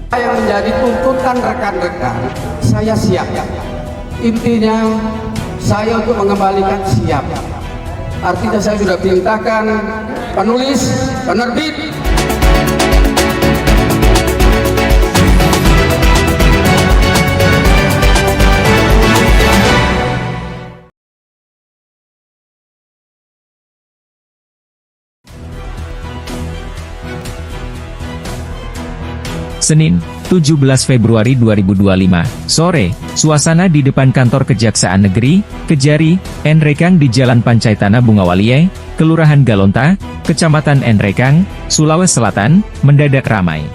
Yang menjadi tuntutan rekan-rekan, saya siap. Intinya saya untuk mengembalikan siap. Artinya saya sudah perintahkan penulis, penerbit. Senin, 17 Februari 2025, sore, suasana di depan kantor Kejaksaan Negeri, Kejari, Nrekang di Jalan Pancaitana Bungawalie, Kelurahan Galonta, Kecamatan Nrekang, Sulawesi Selatan, mendadak ramai.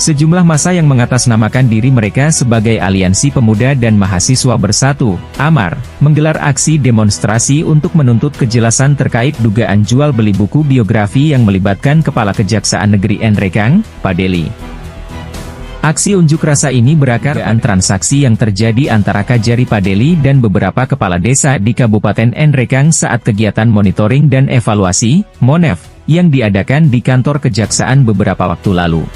Sejumlah massa yang mengatasnamakan diri mereka sebagai Aliansi Pemuda dan Mahasiswa Bersatu, AMAR, menggelar aksi demonstrasi untuk menuntut kejelasan terkait dugaan jual beli buku biografi yang melibatkan Kepala Kejaksaan Negeri Nrekang, Padeli. Aksi unjuk rasa ini berakar dari transaksi yang terjadi antara Kajari Padeli dan beberapa kepala desa di Kabupaten Nrekang saat kegiatan monitoring dan evaluasi, MONEV, yang diadakan di kantor kejaksaan beberapa waktu lalu.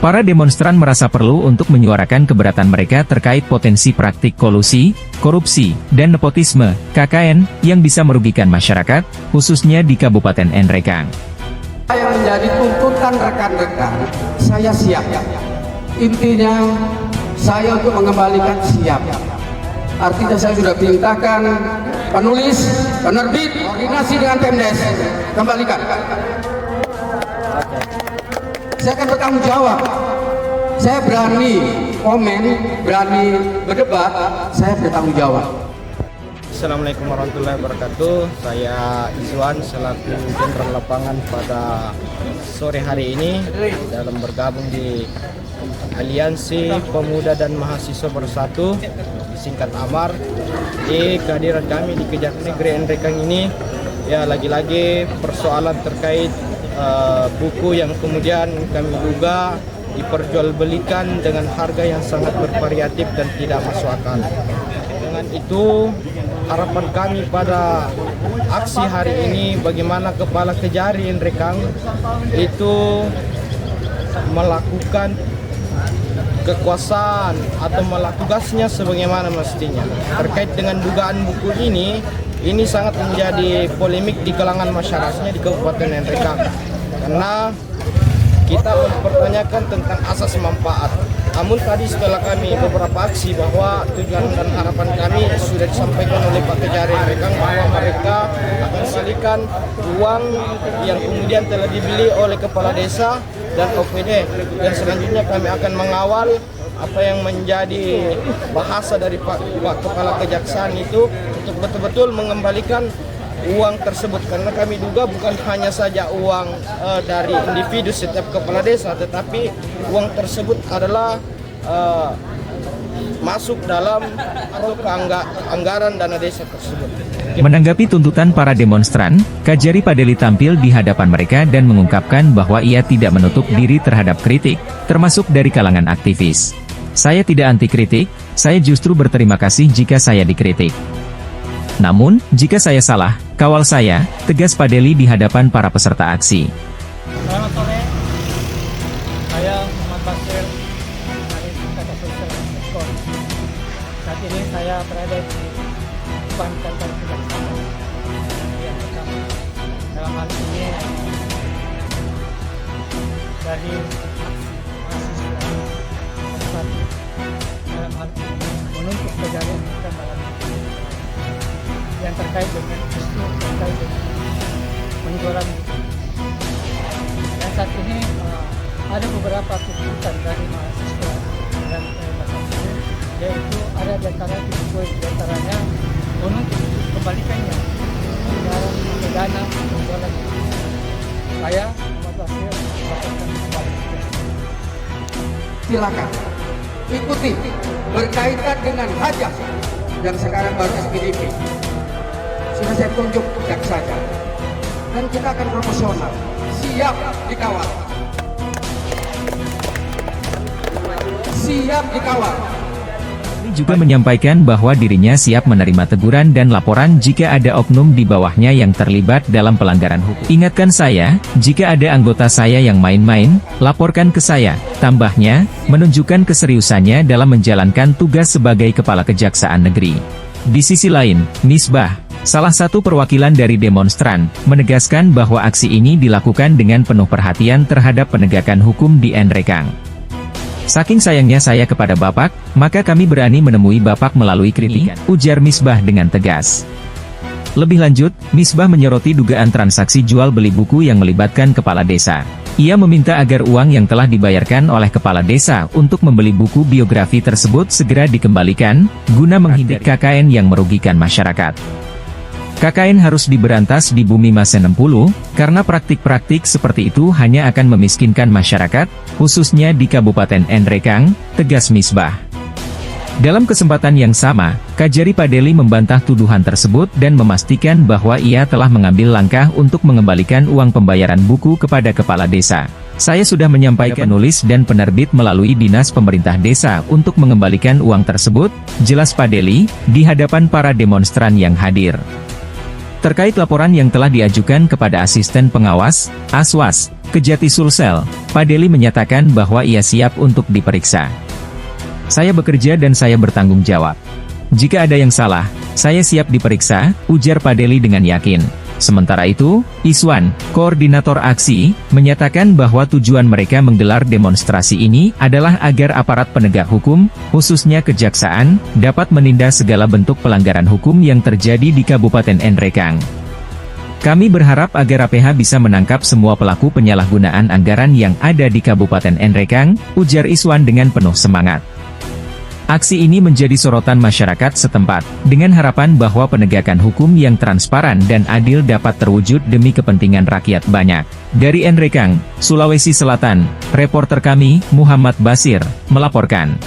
Para demonstran merasa perlu untuk menyuarakan keberatan mereka terkait potensi praktik kolusi, korupsi, dan nepotisme, KKN, yang bisa merugikan masyarakat, khususnya di Kabupaten Nrekang. Yang menjadi tuntutan rekan-rekan, saya siap. Intinya saya untuk mengembalikan siap. Artinya saya sudah perintahkan penulis, penerbit, koordinasi dengan Pemdes, kembalikan. Saya akan bertanggung jawab. Saya berani komen, berani berdebat, saya bertanggung jawab. Assalamualaikum warahmatullahi wabarakatuh. Saya Izwan selaku Jenderal Lapangan pada sore hari ini dalam bergabung di Aliansi Pemuda dan Mahasiswa Bersatu, disingkat AMAR. Di kehadiran kami di Kejaksaan Negeri Nrekang ini, ya lagi-lagi persoalan terkait buku yang kemudian kami duga diperjualbelikan dengan harga yang sangat bervariatif dan tidak masuk akal. Dengan itu, harapan kami pada aksi hari ini bagaimana Kepala Kejari Nrekang itu melakukan kekuasaan atau melakukan tugasnya sebagaimana mestinya. Terkait dengan dugaan buku ini sangat menjadi polemik di kalangan masyarakatnya di Kabupaten Nrekang. Karena kita mempertanyakan tentang asas manfaat. Namun tadi setelah kami beberapa aksi bahwa tujuan dan harapan kami sudah disampaikan oleh Pak Kejari Nrekang bahwa mereka akan kembalikan uang yang kemudian telah dibeli oleh kepala desa dan OPD, dan selanjutnya kami akan mengawal apa yang menjadi bahasa dari Pak Kepala Kejaksaan itu untuk betul-betul mengembalikan uang tersebut, karena kami duga bukan hanya saja uang dari individu setiap kepala desa, tetapi uang tersebut adalah masuk dalam atau ke anggaran dana desa tersebut. Menanggapi tuntutan para demonstran, Kajari Padeli tampil di hadapan mereka dan mengungkapkan bahwa ia tidak menutup diri terhadap kritik, termasuk dari kalangan aktivis. Saya tidak anti kritik, saya justru berterima kasih jika saya dikritik. Namun, jika saya salah, kawal saya, tegas Padeli di hadapan para peserta aksi. Selamat sore, saya Muhammad Basir dari Kata Sosial Meskon. Saat ini saya berada di depan kantor kejaksaan yang pertama. Dalam hal ini dari mahasiswa bersatu, dalam hal ini menuntut kejadian dalam yang terkait dengan isu terkait dengan penjualan buku. Dan saat ini ada beberapa tuntutan dari mahasiswa dan mahasiswa, yaitu ada di antara diantaranya menuntut kembalikannya dalam dana penjualan buku. Saya Muhammad Basir melaporkan kembali. Silakan ikuti berkaitan dengan hajat yang sekarang baru SPDP. Sudah saya tunjuk jaksanya, dan kita akan proporsional, siap dikawal, siap dikawal. juga menyampaikan bahwa dirinya siap menerima teguran dan laporan jika ada oknum di bawahnya yang terlibat dalam pelanggaran hukum. Ingatkan saya, jika ada anggota saya yang main-main, laporkan ke saya. Tambahnya, menunjukkan keseriusannya dalam menjalankan tugas sebagai Kepala Kejaksaan Negeri. Di sisi lain, Misbah, salah satu perwakilan dari demonstran, menegaskan bahwa aksi ini dilakukan dengan penuh perhatian terhadap penegakan hukum di Nrekang. Saking sayangnya saya kepada Bapak, maka kami berani menemui Bapak melalui kritikan, ujar Misbah dengan tegas. Lebih lanjut, Misbah menyoroti dugaan transaksi jual beli buku yang melibatkan kepala desa. Ia meminta agar uang yang telah dibayarkan oleh kepala desa untuk membeli buku biografi tersebut segera dikembalikan, guna menghindari KKN yang merugikan masyarakat. KKN harus diberantas di bumi masa 60, karena praktik-praktik seperti itu hanya akan memiskinkan masyarakat, khususnya di Kabupaten Nrekang, tegas Misbah. Dalam kesempatan yang sama, Kajari Padeli membantah tuduhan tersebut dan memastikan bahwa ia telah mengambil langkah untuk mengembalikan uang pembayaran buku kepada kepala desa. Saya sudah menyampaikan penulis dan penerbit melalui Dinas Pemerintah Desa untuk mengembalikan uang tersebut, jelas Padeli, di hadapan para demonstran yang hadir. Terkait laporan yang telah diajukan kepada Asisten Pengawas, Aswas, Kejati Sulsel, Padeli menyatakan bahwa ia siap untuk diperiksa. Saya bekerja dan saya bertanggung jawab. Jika ada yang salah, saya siap diperiksa, ujar Padeli dengan yakin. Sementara itu, Iswan, koordinator aksi, menyatakan bahwa tujuan mereka menggelar demonstrasi ini adalah agar aparat penegak hukum, khususnya kejaksaan, dapat menindak segala bentuk pelanggaran hukum yang terjadi di Kabupaten Nrekang. Kami berharap agar APH bisa menangkap semua pelaku penyalahgunaan anggaran yang ada di Kabupaten Nrekang, ujar Iswan dengan penuh semangat. Aksi ini menjadi sorotan masyarakat setempat, dengan harapan bahwa penegakan hukum yang transparan dan adil dapat terwujud demi kepentingan rakyat banyak. Dari Nrekang, Sulawesi Selatan, reporter kami, Muhammad Basir, melaporkan.